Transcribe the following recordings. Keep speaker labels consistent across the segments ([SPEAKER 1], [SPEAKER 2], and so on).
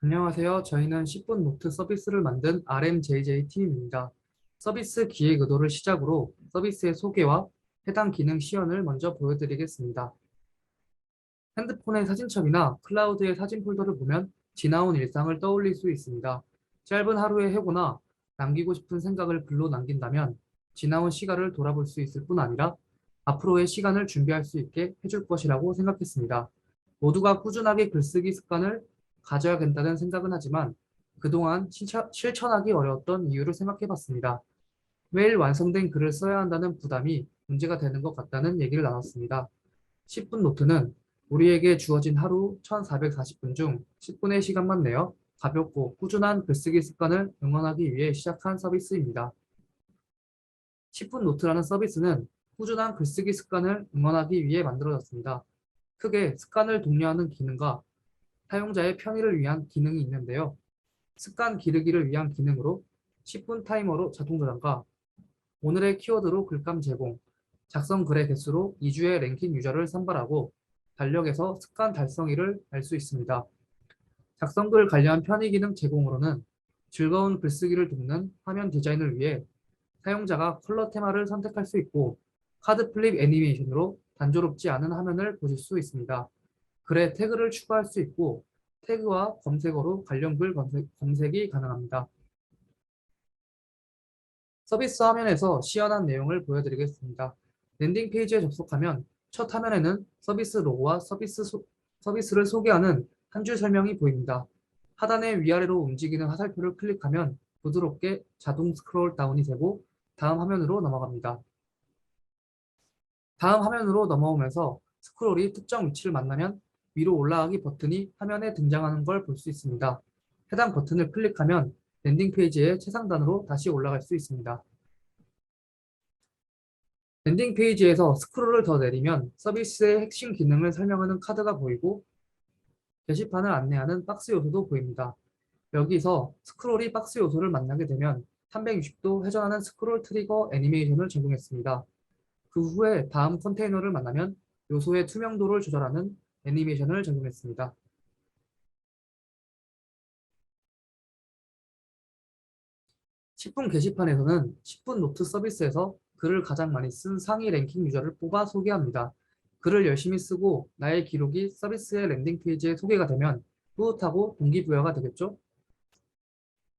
[SPEAKER 1] 안녕하세요. 저희는 10분 노트 서비스를 만든 RMJJ 팀입니다. 서비스 기획 의도를 시작으로 서비스의 소개와 해당 기능 시연을 먼저 보여드리겠습니다. 핸드폰의 사진첩이나 클라우드의 사진 폴더를 보면 지나온 일상을 떠올릴 수 있습니다. 짧은 하루의 해고나 남기고 싶은 생각을 글로 남긴다면 지나온 시간을 돌아볼 수 있을 뿐 아니라 앞으로의 시간을 준비할 수 있게 해줄 것이라고 생각했습니다. 모두가 꾸준하게 글쓰기 습관을 가져야 된다는 생각은 하지만 그동안 실천하기 어려웠던 이유를 생각해 봤습니다. 매일 완성된 글을 써야 한다는 부담이 문제가 되는 것 같다는 얘기를 나눴습니다. 10분 노트는 우리에게 주어진 하루 1440분 중 10분의 시간만 내어 가볍고 꾸준한 글쓰기 습관을 응원하기 위해 시작한 서비스입니다. 10분 노트라는 서비스는 꾸준한 글쓰기 습관을 응원하기 위해 만들어졌습니다. 크게 습관을 독려하는 기능과 사용자의 편의를 위한 기능이 있는데요. 습관 기르기를 위한 기능으로 10분 타이머로 자동 저장과 오늘의 키워드로 글감 제공, 작성 글의 개수로 2주의 랭킹 유저를 선발하고 달력에서 습관 달성일을 알 수 있습니다. 작성글 관련 편의 기능 제공으로는 즐거운 글쓰기를 돕는 화면 디자인을 위해 사용자가 컬러 테마를 선택할 수 있고 카드 플립 애니메이션으로 단조롭지 않은 화면을 보실 수 있습니다. 글에 태그를 추가할 수 있고 태그와 검색어로 관련 글 검색이 가능합니다. 서비스 화면에서 시연한 내용을 보여드리겠습니다. 랜딩 페이지에 접속하면 첫 화면에는 서비스 로고와 서비스를 소개하는 한 줄 설명이 보입니다. 하단의 위아래로 움직이는 화살표를 클릭하면 부드럽게 자동 스크롤 다운이 되고 다음 화면으로 넘어갑니다. 다음 화면으로 넘어오면서 스크롤이 특정 위치를 만나면 위로 올라가기 버튼이 화면에 등장하는 걸 볼 수 있습니다. 해당 버튼을 클릭하면 랜딩 페이지의 최상단으로 다시 올라갈 수 있습니다. 랜딩 페이지에서 스크롤을 더 내리면 서비스의 핵심 기능을 설명하는 카드가 보이고 게시판을 안내하는 박스 요소도 보입니다. 여기서 스크롤이 박스 요소를 만나게 되면 360도 회전하는 스크롤 트리거 애니메이션을 적용했습니다. 그 후에 다음 컨테이너를 만나면 요소의 투명도를 조절하는 애니메이션을 적용했습니다. 10분 게시판에서는 10분 노트 서비스에서 글을 가장 많이 쓴 상위 랭킹 유저를 뽑아 소개합니다. 글을 열심히 쓰고 나의 기록이 서비스의 랜딩 페이지에 소개가 되면 뿌듯하고 동기부여가 되겠죠?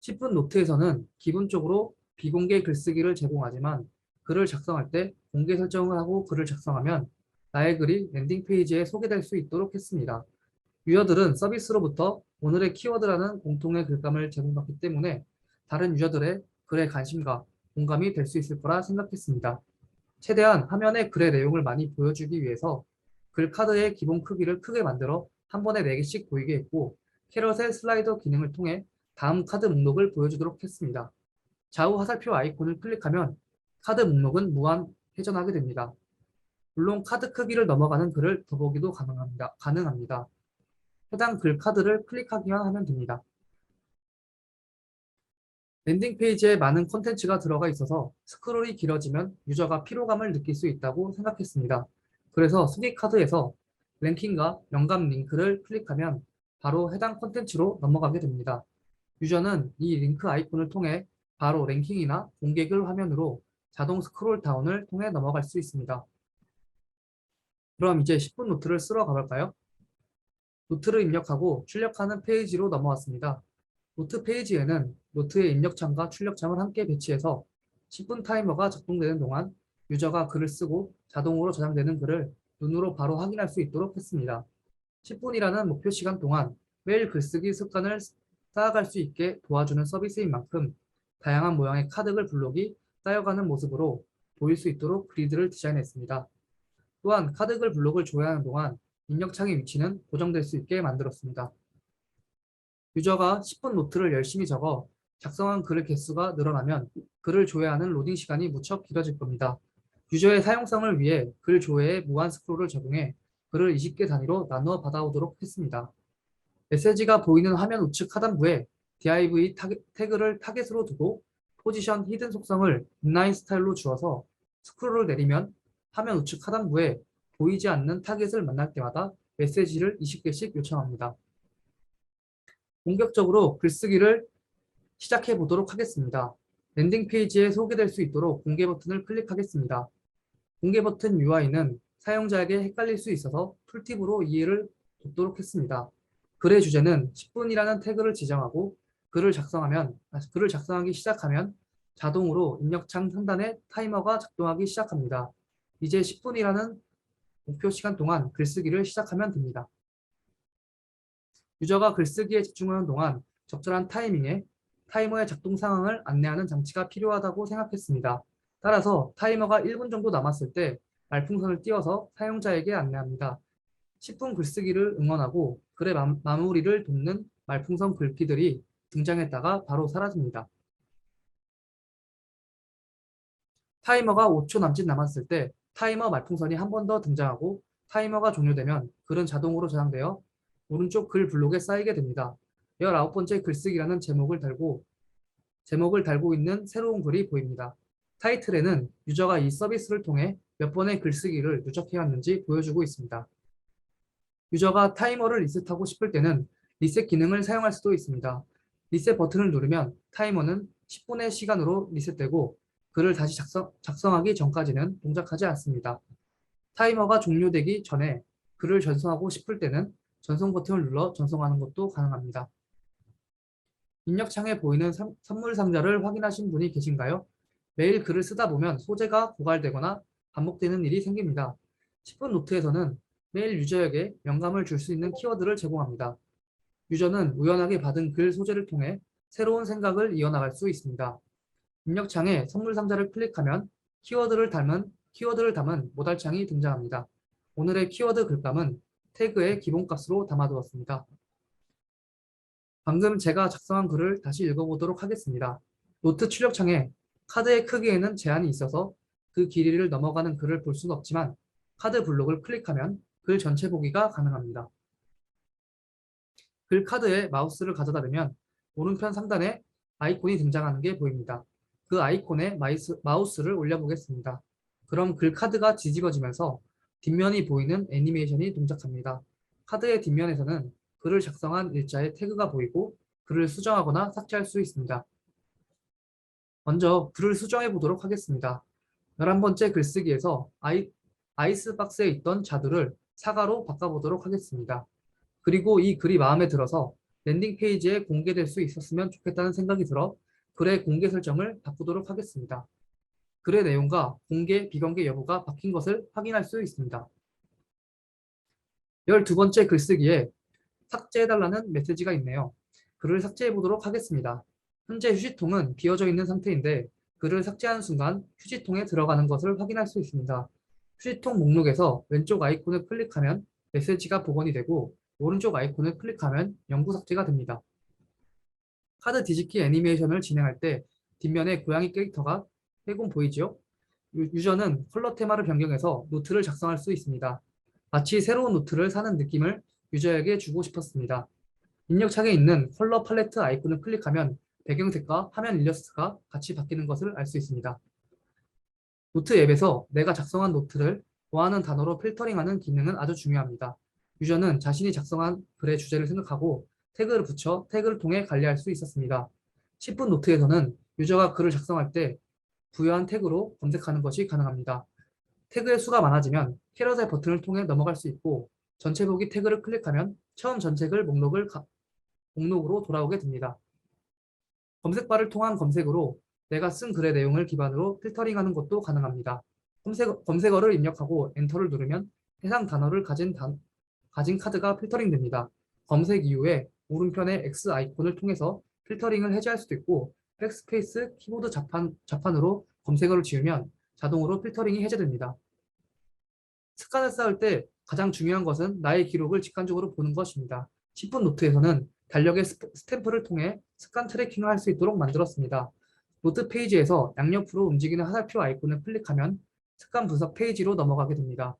[SPEAKER 1] 10분 노트에서는 기본적으로 비공개 글쓰기를 제공하지만 글을 작성할 때 공개 설정을 하고 글을 작성하면 나의 글이 랜딩 페이지에 소개될 수 있도록 했습니다. 유저들은 서비스로부터 오늘의 키워드라는 공통의 글감을 제공받기 때문에 다른 유저들의 글에 관심과 공감이 될 수 있을 거라 생각했습니다. 최대한 화면에 글의 내용을 많이 보여주기 위해서 글 카드의 기본 크기를 크게 만들어 한 번에 4개씩 보이게 했고 캐럿의 슬라이더 기능을 통해 다음 카드 목록을 보여주도록 했습니다. 좌우 화살표 아이콘을 클릭하면 카드 목록은 무한 회전하게 됩니다. 물론 카드 크기를 넘어가는 글을 더보기도 가능합니다. 해당 글 카드를 클릭하기만 하면 됩니다. 랜딩 페이지에 많은 콘텐츠가 들어가 있어서 스크롤이 길어지면 유저가 피로감을 느낄 수 있다고 생각했습니다. 그래서 수기 카드에서 랭킹과 연관 링크를 클릭하면 바로 해당 콘텐츠로 넘어가게 됩니다. 유저는 이 링크 아이콘을 통해 바로 랭킹이나 공개글 화면으로 자동 스크롤 다운을 통해 넘어갈 수 있습니다. 그럼 이제 10분 노트를 쓰러 가볼까요? 노트를 입력하고 출력하는 페이지로 넘어왔습니다. 노트 페이지에는 노트의 입력창과 출력창을 함께 배치해서 10분 타이머가 작동되는 동안 유저가 글을 쓰고 자동으로 저장되는 글을 눈으로 바로 확인할 수 있도록 했습니다. 10분이라는 목표 시간 동안 매일 글쓰기 습관을 쌓아갈 수 있게 도와주는 서비스인 만큼 다양한 모양의 카드글 블록이 쌓여가는 모습으로 보일 수 있도록 그리드를 디자인했습니다. 또한 카드글 블록을 조회하는 동안 입력창의 위치는 고정될 수 있게 만들었습니다. 유저가 10분 노트를 열심히 적어 작성한 글의 개수가 늘어나면 글을 조회하는 로딩 시간이 무척 길어질 겁니다. 유저의 사용성을 위해 글 조회에 무한 스크롤을 적용해 글을 20개 단위로 나누어 받아오도록 했습니다. 메시지가 보이는 화면 우측 하단부에 div 태그를 타겟으로 두고 포지션 히든 속성을 인라인 스타일로 주어서 스크롤을 내리면 화면 우측 하단부에 보이지 않는 타겟을 만날 때마다 메시지를 20개씩 요청합니다. 본격적으로 글쓰기를 시작해 보도록 하겠습니다. 랜딩 페이지에 소개될 수 있도록 공개 버튼을 클릭하겠습니다. 공개 버튼 UI는 사용자에게 헷갈릴 수 있어서 툴팁으로 이해를 돕도록 했습니다. 글의 주제는 10분이라는 태그를 지정하고 글을 작성하기 시작하면 자동으로 입력창 상단에 타이머가 작동하기 시작합니다. 이제 10분이라는 목표 시간 동안 글쓰기를 시작하면 됩니다. 유저가 글쓰기에 집중하는 동안 적절한 타이밍에 타이머의 작동 상황을 안내하는 장치가 필요하다고 생각했습니다. 따라서 타이머가 1분 정도 남았을 때 말풍선을 띄워서 사용자에게 안내합니다. 10분 글쓰기를 응원하고 글의 마무리를 돕는 말풍선 글귀들이 등장했다가 바로 사라집니다. 타이머가 5초 남짓 남았을 때 타이머 말풍선이 한 번 더 등장하고 타이머가 종료되면 글은 자동으로 저장되어 오른쪽 글 블록에 쌓이게 됩니다. 19번째 글쓰기라는 제목을 달고 있는 새로운 글이 보입니다. 타이틀에는 유저가 이 서비스를 통해 몇 번의 글쓰기를 누적해왔는지 보여주고 있습니다. 유저가 타이머를 리셋하고 싶을 때는 리셋 기능을 사용할 수도 있습니다. 리셋 버튼을 누르면 타이머는 10분의 시간으로 리셋되고 글을 다시 작성하기 전까지는 동작하지 않습니다. 타이머가 종료되기 전에 글을 전송하고 싶을 때는 전송 버튼을 눌러 전송하는 것도 가능합니다. 입력창에 보이는 선물 상자를 확인하신 분이 계신가요? 매일 글을 쓰다 보면 소재가 고갈되거나 반복되는 일이 생깁니다. 10분 노트에서는 매일 유저에게 영감을 줄 수 있는 키워드를 제공합니다. 유저는 우연하게 받은 글 소재를 통해 새로운 생각을 이어나갈 수 있습니다. 입력창에 선물 상자를 클릭하면 키워드를 담은 모달창이 등장합니다. 오늘의 키워드 글감은 태그의 기본값으로 담아두었습니다. 방금 제가 작성한 글을 다시 읽어보도록 하겠습니다. 노트 출력창에 카드의 크기에는 제한이 있어서 그 길이를 넘어가는 글을 볼 수는 없지만 카드 블록을 클릭하면 글 전체 보기가 가능합니다. 글 카드에 마우스를 가져다 대면 오른편 상단에 아이콘이 등장하는 게 보입니다. 그 아이콘에 마우스를 올려보겠습니다. 그럼 글 카드가 뒤집어지면서 뒷면이 보이는 애니메이션이 동작합니다. 카드의 뒷면에서는 글을 작성한 일자의 태그가 보이고 글을 수정하거나 삭제할 수 있습니다. 먼저 글을 수정해 보도록 하겠습니다. 11번째 글쓰기에서 아이스박스에 있던 자두를 사과로 바꿔보도록 하겠습니다. 그리고 이 글이 마음에 들어서 랜딩 페이지에 공개될 수 있었으면 좋겠다는 생각이 들어 글의 공개 설정을 바꾸도록 하겠습니다. 글의 내용과 공개, 비공개 여부가 바뀐 것을 확인할 수 있습니다. 12번째 글쓰기에 삭제해달라는 메시지가 있네요. 글을 삭제해 보도록 하겠습니다. 현재 휴지통은 비어져 있는 상태인데 글을 삭제하는 순간 휴지통에 들어가는 것을 확인할 수 있습니다. 휴지통 목록에서 왼쪽 아이콘을 클릭하면 메시지가 복원이 되고 오른쪽 아이콘을 클릭하면 영구 삭제가 됩니다. 카드 뒤집기 애니메이션을 진행할 때 뒷면에 고양이 캐릭터가 빼곤 보이죠? 유저는 컬러 테마를 변경해서 노트를 작성할 수 있습니다. 마치 새로운 노트를 사는 느낌을 유저에게 주고 싶었습니다. 입력창에 있는 컬러 팔레트 아이콘을 클릭하면 배경색과 화면 일러스트가 같이 바뀌는 것을 알 수 있습니다. 노트 앱에서 내가 작성한 노트를 좋아하는 단어로 필터링하는 기능은 아주 중요합니다. 유저는 자신이 작성한 글의 주제를 생각하고 태그를 붙여 태그를 통해 관리할 수 있었습니다. 10분 노트에서는 유저가 글을 작성할 때 부여한 태그로 검색하는 것이 가능합니다. 태그의 수가 많아지면 캐러셀 버튼을 통해 넘어갈 수 있고 전체 보기 태그를 클릭하면 처음 전체글 목록으로 돌아오게 됩니다. 검색바를 통한 검색으로 내가 쓴 글의 내용을 기반으로 필터링하는 것도 가능합니다. 검색어를 입력하고 엔터를 누르면 해당 단어를 가진 카드가 필터링됩니다. 검색 이후에 오른편의 X 아이콘을 통해서 필터링을 해제할 수도 있고 백스페이스 키보드 자판으로 검색어를 지우면 자동으로 필터링이 해제됩니다. 습관을 쌓을 때 가장 중요한 것은 나의 기록을 직관적으로 보는 것입니다. 10분 노트에서는 달력의 스탬프를 통해 습관 트래킹을 할 수 있도록 만들었습니다. 노트 페이지에서 양옆으로 움직이는 화살표 아이콘을 클릭하면 습관 분석 페이지로 넘어가게 됩니다.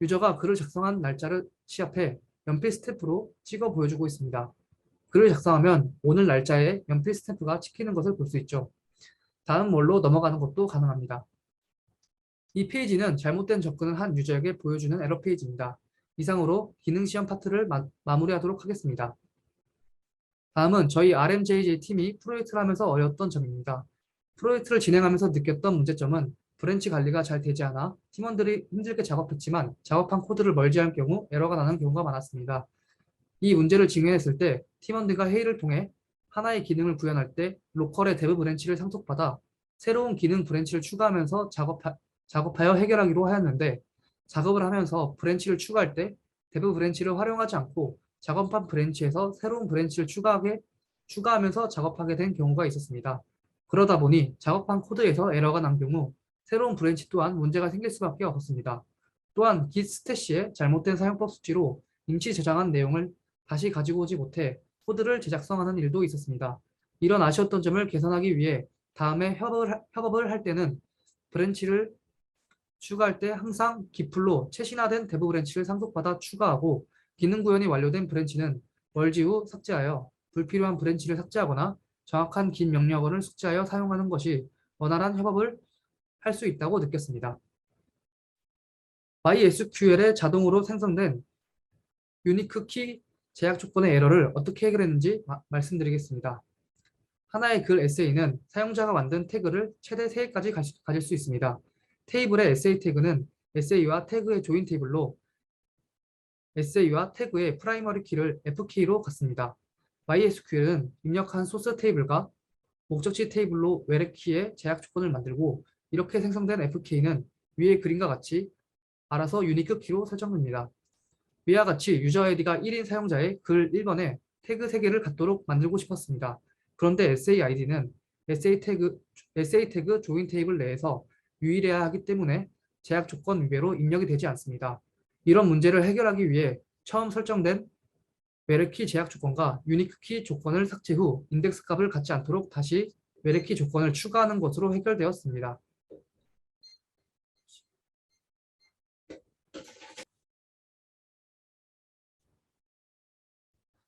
[SPEAKER 1] 유저가 글을 작성한 날짜를 시합해 연필 스탬프로 찍어 보여주고 있습니다. 글을 작성하면 오늘 날짜에 연필 스탬프가 찍히는 것을 볼 수 있죠. 다음 월로 넘어가는 것도 가능합니다. 이 페이지는 잘못된 접근을 한 유저에게 보여주는 에러 페이지입니다. 이상으로 기능 시험 파트를 마무리하도록 하겠습니다. 다음은 저희 RMJJ 팀이 프로젝트를 하면서 어려웠던 점입니다. 프로젝트를 진행하면서 느꼈던 문제점은 브랜치 관리가 잘 되지 않아 팀원들이 힘들게 작업했지만 작업한 코드를 멀지할 경우 에러가 나는 경우가 많았습니다. 이 문제를 직면했을 때 팀원들과 회의를 통해 하나의 기능을 구현할 때 로컬의 대부 브랜치를 상속받아 새로운 기능 브랜치를 추가하면서 작업하여 해결하기로 하였는데, 작업을 하면서 브랜치를 추가할 때 대부 브랜치를 활용하지 않고 작업한 브랜치에서 새로운 브랜치를 추가하면서 작업하게 된 경우가 있었습니다. 그러다 보니 작업한 코드에서 에러가 난 경우 새로운 브랜치 또한 문제가 생길 수밖에 없었습니다. 또한 git 스태시의 잘못된 사용법 수치로 임시 저장한 내용을 다시 가지고 오지 못해 코드를 재작성하는 일도 있었습니다. 이런 아쉬웠던 점을 개선하기 위해 다음에 협업을 할 때는 브랜치를 추가할 때 항상 기플로 최신화된 대부 브랜치를 상속받아 추가하고, 기능 구현이 완료된 브랜치는 멀지 후 삭제하여 불필요한 브랜치를 삭제하거나 정확한 긴 명령어를 숙지하여 사용하는 것이 원활한 협업을 할 수 있다고 느꼈습니다. MySQL에 자동으로 생성된 유니크 키 제약 조건의 에러를 어떻게 해결했는지 말씀드리겠습니다. 하나의 글 에세이는 사용자가 만든 태그를 최대 3개까지 가질 수 있습니다. 테이블의 에세이 태그는 에세이와 태그의 조인 테이블로 에세이와 태그의 프라이머리 키를 F키로 갖습니다. MySQL은 입력한 소스 테이블과 목적지 테이블로 외래키의 제약 조건을 만들고, 이렇게 생성된 F키는 위의 그림과 같이 알아서 유니크 키로 설정됩니다. 위와 같이 유저 아이디가 1인 사용자의 글 1번에 태그 3개를 갖도록 만들고 싶었습니다. 그런데 essay 아이디는 essay 태그 조인 테이블 내에서 유일해야 하기 때문에 제약 조건 위배로 입력이 되지 않습니다. 이런 문제를 해결하기 위해 처음 설정된 외래키 제약 조건과 유니크 키 조건을 삭제 후 인덱스 값을 갖지 않도록 다시 외래키 조건을 추가하는 것으로 해결되었습니다.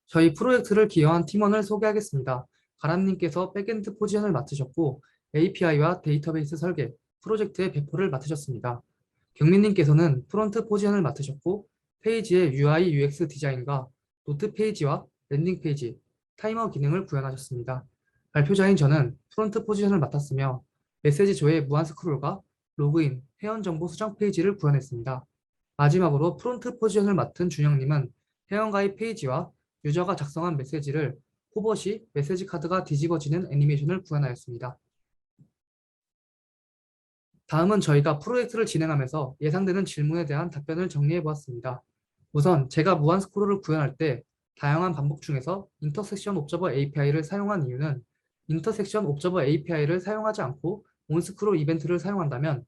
[SPEAKER 1] 저희 프로젝트를 기여한 팀원을 소개하겠습니다. 가람님께서 백엔드 포지션을 맡으셨고, API와 데이터베이스 설계, 프로젝트의 배포를 맡으셨습니다. 경민님께서는 프론트 포지션을 맡으셨고, 페이지의 UI, UX 디자인과 노트 페이지와 랜딩 페이지, 타이머 기능을 구현하셨습니다. 발표자인 저는 프론트 포지션을 맡았으며, 메시지 조의 무한 스크롤과 로그인, 회원 정보 수정 페이지를 구현했습니다. 마지막으로 프론트 포지션을 맡은 준영님은 회원가입 페이지와 유저가 작성한 메시지를 호버 시 메시지 카드가 뒤집어지는 애니메이션을 구현하였습니다. 다음은 저희가 프로젝트를 진행하면서 예상되는 질문에 대한 답변을 정리해 보았습니다. 우선 제가 무한 스크롤을 구현할 때 다양한 반복 중에서 인터섹션 옵저버 API를 사용한 이유는, 인터섹션 옵저버 API를 사용하지 않고 온스크롤 이벤트를 사용한다면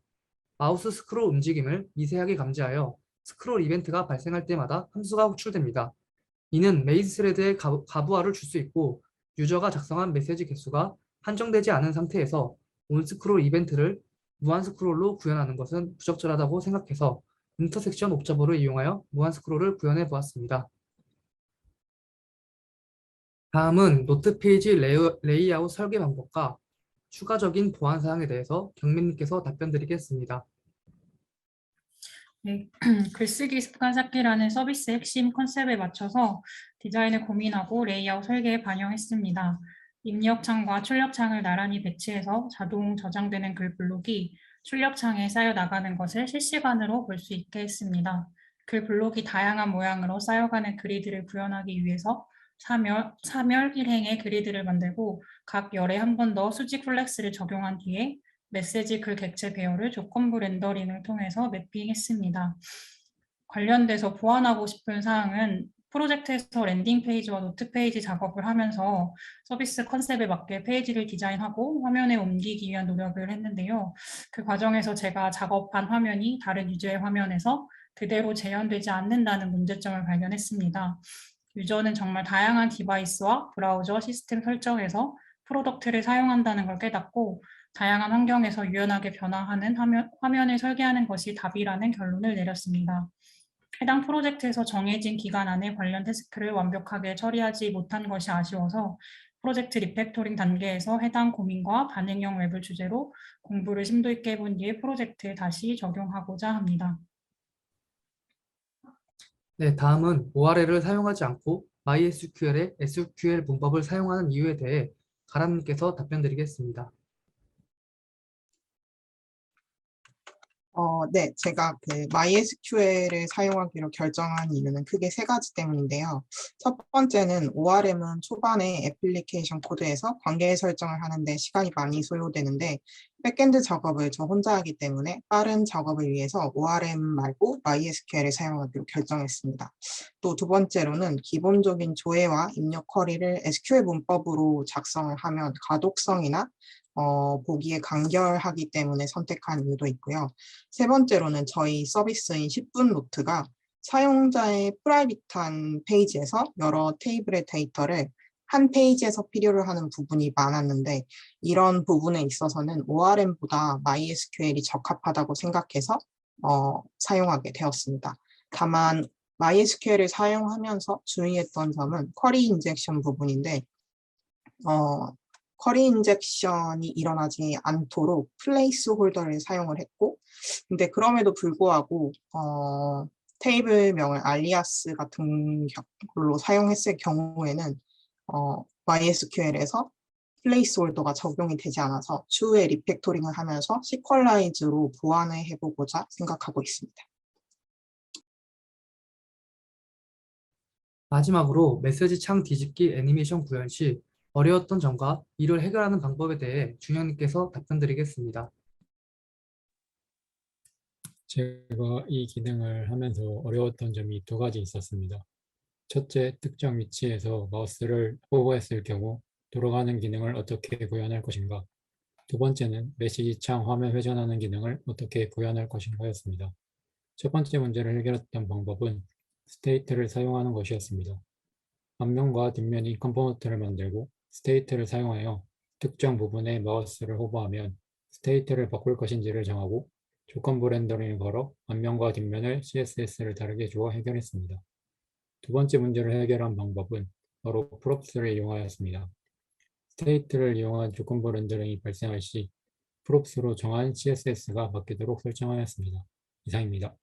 [SPEAKER 1] 마우스 스크롤 움직임을 미세하게 감지하여 스크롤 이벤트가 발생할 때마다 함수가 호출됩니다. 이는 메이즈 스레드에 가부하를 줄 수 있고, 유저가 작성한 메시지 개수가 한정되지 않은 상태에서 온스크롤 이벤트를 무한 스크롤로 구현하는 것은 부적절하다고 생각해서 인터섹션 옵저버를 이용하여 무한 스크롤을 구현해 보았습니다. 다음은 노트 페이지 레이아웃 설계 방법과 추가적인 보안 사항에 대해서 경민님께서 답변드리겠습니다.
[SPEAKER 2] 네, 글쓰기 습관 쌓기라는 서비스 핵심 컨셉에 맞춰서 디자인을 고민하고 레이아웃 설계에 반영했습니다. 입력창과 출력창을 나란히 배치해서 자동 저장되는 글 블록이 출력창에 쌓여 나가는 것을 실시간으로 볼 수 있게 했습니다. 글 블록이 다양한 모양으로 쌓여가는 그리드를 구현하기 위해서 사멸 1행의 그리드를 만들고 각 열에 한 번 더 수직 플렉스를 적용한 뒤에 메시지 글 객체 배열을 조건부 렌더링을 통해서 매핑했습니다. 관련돼서 보완하고 싶은 사항은 프로젝트에서 랜딩 페이지와 노트 페이지 작업을 하면서 서비스 컨셉에 맞게 페이지를 디자인하고 화면에 옮기기 위한 노력을 했는데요. 그 과정에서 제가 작업한 화면이 다른 유저의 화면에서 그대로 재현되지 않는다는 문제점을 발견했습니다. 유저는 정말 다양한 디바이스와 브라우저 시스템 설정에서 프로덕트를 사용한다는 걸 깨닫고 다양한 환경에서 유연하게 변화하는 화면을 설계하는 것이 답이라는 결론을 내렸습니다. 해당 프로젝트에서 정해진 기간 안에 관련 태스크를 완벽하게 처리하지 못한 것이 아쉬워서 프로젝트 리팩토링 단계에서 해당 고민과 반응형 웹을 주제로 공부를 심도 있게 해본 뒤에 프로젝트에 다시 적용하고자 합니다.
[SPEAKER 1] 네, 다음은 ORL을 사용하지 않고 MySQL의 SQL 문법을 사용하는 이유에 대해 가람님께서 답변드리겠습니다.
[SPEAKER 3] 네, 제가 그 MySQL을 사용하기로 결정한 이유는 크게 세 가지 때문인데요. 첫 번째는 ORM은 초반에 애플리케이션 코드에서 관계 설정을 하는데 시간이 많이 소요되는데 백엔드 작업을 저 혼자 하기 때문에 빠른 작업을 위해서 ORM 말고 MySQL을 사용하기로 결정했습니다. 또 두 번째로는 기본적인 조회와 입력 쿼리를 SQL 문법으로 작성을 하면 가독성이나 보기에 간결하기 때문에 선택한 이유도 있고요. 세 번째로는 저희 서비스인 10분 노트가 사용자의 프라이빗한 페이지에서 여러 테이블의 데이터를 한 페이지에서 필요로 하는 부분이 많았는데 이런 부분에 있어서는 ORM보다 MySQL이 적합하다고 생각해서 사용하게 되었습니다. 다만 MySQL을 사용하면서 주의했던 점은 쿼리 인젝션 부분인데 쿼리 인젝션이 일어나지 않도록 플레이스 홀더를 사용을 했고 근데 그럼에도 불구하고 테이블명을 알리아스 같은 걸로 사용했을 경우에는 MySQL에서 플레이스 홀더가 적용이 되지 않아서 추후에 리팩토링을 하면서 시퀄라이즈로 보완을 해보고자 생각하고 있습니다.
[SPEAKER 1] 마지막으로 메시지 창 뒤집기 애니메이션 구현 시 어려웠던 점과 이를 해결하는 방법에 대해 준영님께서 답변드리겠습니다.
[SPEAKER 4] 제가 이 기능을 하면서 어려웠던 점이 두 가지 있었습니다. 첫째, 특정 위치에서 마우스를 호버했을 경우 돌아가는 기능을 어떻게 구현할 것인가. 두 번째는 메시지 창 화면 회전하는 기능을 어떻게 구현할 것인가였습니다. 첫 번째 문제를 해결했던 방법은 스테이트를 사용하는 것이었습니다. 앞면과 뒷면이 컴포넌트를 만들고 스테이트를 사용하여 특정 부분에 마우스를 호버하면 스테이트를 바꿀 것인지를 정하고 조건부 렌더링을 걸어 앞면과 뒷면을 CSS를 다르게 주어 해결했습니다. 두 번째 문제를 해결한 방법은 바로 프롭스를 이용하였습니다. 스테이트를 이용한 조건부 렌더링이 발생할 시 프롭스로 정한 CSS가 바뀌도록 설정하였습니다. 이상입니다.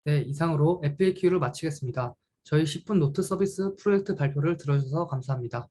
[SPEAKER 1] 네, 이상으로 FAQ를 마치겠습니다. 저희 10분 노트 서비스 프로젝트 발표를 들어주셔서 감사합니다.